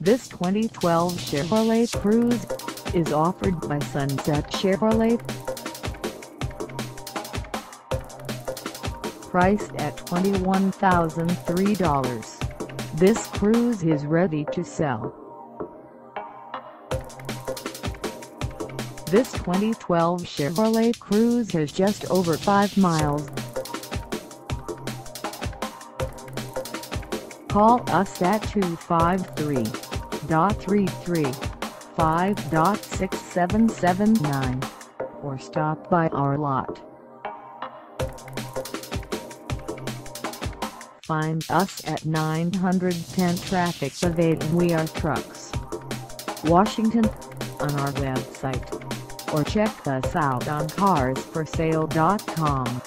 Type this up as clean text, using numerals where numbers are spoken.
This 2012 Chevrolet Cruze is offered by Sunset Chevrolet. Priced at $21,003, this Cruze is ready to sell. This 2012 Chevrolet Cruze has just over 5 miles. Call us at 253-335-6779 or stop by our lot. Find us at 910 Traffic Ave in We Are Trucks, Washington, on our website, or check us out on carsforsale.com.